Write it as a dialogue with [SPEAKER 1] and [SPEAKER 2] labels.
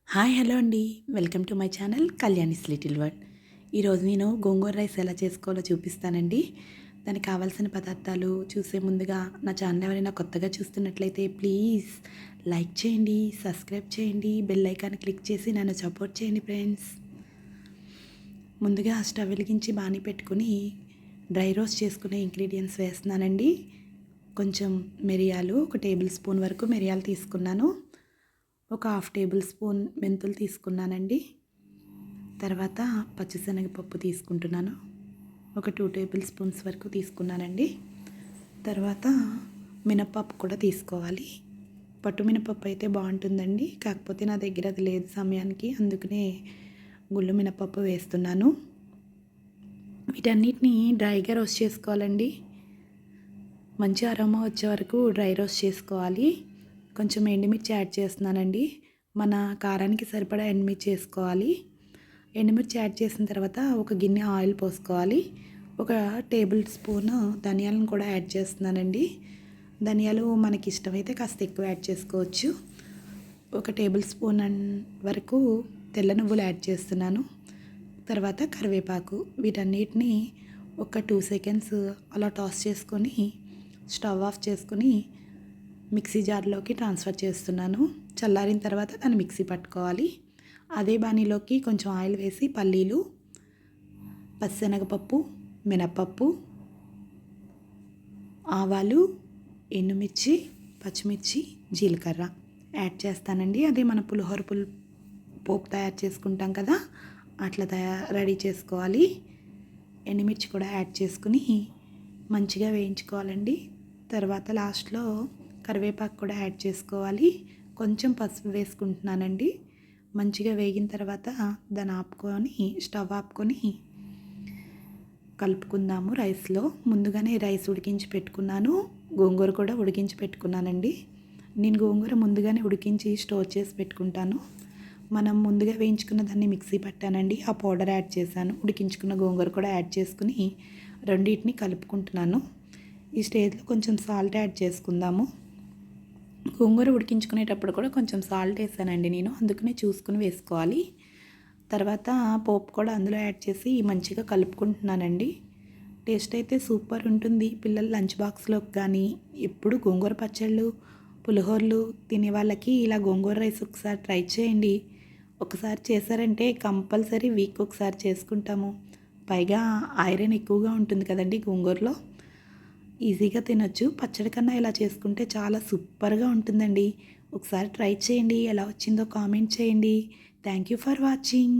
[SPEAKER 1] Hi hello అండి. Welcome to my channel Kalyani's little world. ఈరోజు నేను గోంగూర రైస్ ఎలా చేసుకోవాలో చూపిస్తానండి. దానికి కావాల్సిన పదార్థాలు చూసే ముందుగా నా ఛానల్ ఎవరైనా కొత్తగా చూస్తున్నట్లయితే ప్లీజ్ లైక్ చేయండి, సబ్స్క్రైబ్ చేయండి, బెల్ ఐకాన్ క్లిక్ చేసి నన్ను సపోర్ట్ చేయండి ఫ్రెండ్స్. ముందుగా స్టవ్ వెలిగించి బాణీ పెట్టుకుని డ్రై రోస్ట్ చేసుకునే ఇంగ్రీడియంట్స్ వేస్తున్నానండి. కొంచెం మిరియాలు, 1 టేబుల్ స్పూన్ వరకు మిరియాలు తీసుకున్నాను. ఒక 1/2 టేబుల్ స్పూన్ మెంతులు తీసుకున్నానండి. తర్వాత పచ్చిశనగపప్పు తీసుకుంటున్నాను. ఒక 2 టేబుల్ స్పూన్స్ వరకు తీసుకున్నానండి. తర్వాత మినపప్పు కూడా తీసుకోవాలి. పట్టు మినపప్పు అయితే బాగుంటుందండి. కాకపోతే నా దగ్గర అది లేదు సమయానికి, అందుకనే గుళ్ళు మినపప్పు వేస్తున్నాను. వీటన్నిటిని డ్రైగా రోస్ట్ చేసుకోవాలండి. మంచి అరోమా వచ్చే వరకు డ్రై రోస్ట్ చేసుకోవాలి. కొంచెం ఎండుమిర్చి యాడ్ చేస్తున్నానండి. మన కారానికి సరిపడా ఎండుమిర్చి వేసుకోవాలి. ఎండుమిర్చి యాడ్ చేసిన తర్వాత ఒక గిన్నె ఆయిల్ పోసుకోవాలి. 1 టేబుల్ స్పూన్ ధనియాలను కూడా యాడ్ చేస్తున్నానండి. ధనియాలు మనకి ఇష్టమైతే కాస్త ఎక్కువ యాడ్ చేసుకోవచ్చు. 1 టేబుల్ స్పూన్ వరకు తెల్ల నువ్వులు యాడ్ చేస్తున్నాను. తర్వాత కరివేపాకు. వీటన్నిటిని ఒక 2 సెకండ్స్ అలా టాస్ చేసుకొని స్టవ్ ఆఫ్ చేసుకొని మిక్సీ జార్లోకి ట్రాన్స్ఫర్ చేస్తున్నాను. చల్లారిన తర్వాత దాన్ని మిక్సీ పట్టుకోవాలి. అదే బాణీలోకి కొంచెం ఆయిల్ వేసి పల్లీలు, పచ్చిశనగపప్పు, మినపప్పు, ఆవాలు, ఎండుమిర్చి, పచ్చిమిర్చి, జీలకర్ర యాడ్ చేస్తానండి. అదే మన పులిహోర పోపు తయారు చేసుకుంటాం కదా, అట్లా రెడీ చేసుకోవాలి. ఎండుమిర్చి కూడా యాడ్ చేసుకుని మంచిగా వేయించుకోవాలండి. తర్వాత లాస్ట్లో కరివేపాకు కూడా యాడ్ చేసుకోవాలి. కొంచెం పసుపు వేసుకుంటున్నానండి. మంచిగా వేగిన తర్వాత దాన్ని ఆపుకొని స్టవ్ ఆపుకొని కలుపుకుందాము రైస్లో. ముందుగానే రైస్ ఉడికించి పెట్టుకున్నాను. గోంగూర కూడా ఉడికించి పెట్టుకున్నానండి. నేను గోంగూర ముందుగానే ఉడికించి స్టోర్ చేసి పెట్టుకుంటాను. మనం ముందుగా వేయించుకున్న దాన్ని మిక్సీ పట్టానండి. ఆ పౌడర్ యాడ్ చేశాను. ఉడికించుకున్న గోంగూర కూడా యాడ్ చేసుకుని రెండింటిని కలుపుకుంటున్నాను. ఈ స్టేజ్లో కొంచెం సాల్ట్ యాడ్ చేసుకుందాము. గోంగూర ఉడికించుకునేటప్పుడు కూడా కొంచెం సాల్ట్ వేసానండి నేను, అందుకనే చూసుకుని వేసుకోవాలి. తర్వాత పోపు కూడా అందులో యాడ్ చేసి మంచిగా కలుపుకుంటున్నానండి. టేస్ట్ అయితే సూపర్ ఉంటుంది. పిల్లలు లంచ్ బాక్స్లోకి కానీ ఎప్పుడు గోంగూర పచ్చళ్ళు, పులిహోరలు తినే వాళ్ళకి ఇలా గోంగూర రైస్ ఒకసారి ట్రై చేయండి. ఒకసారి చేశారంటే కంపల్సరీ వీక్ ఒకసారి చేసుకుంటాము. పైగా ఐరన్ ఎక్కువగా ఉంటుంది కదండి గోంగూరలో. ఈజీగా తినొచ్చు. పచ్చడి కన్నా ఇలా చేసుకుంటే చాలా సూపర్గా ఉంటుందండి. ఒకసారి ట్రై చేయండి. ఎలా వచ్చిందో కామెంట్ చేయండి. Thank you for watching.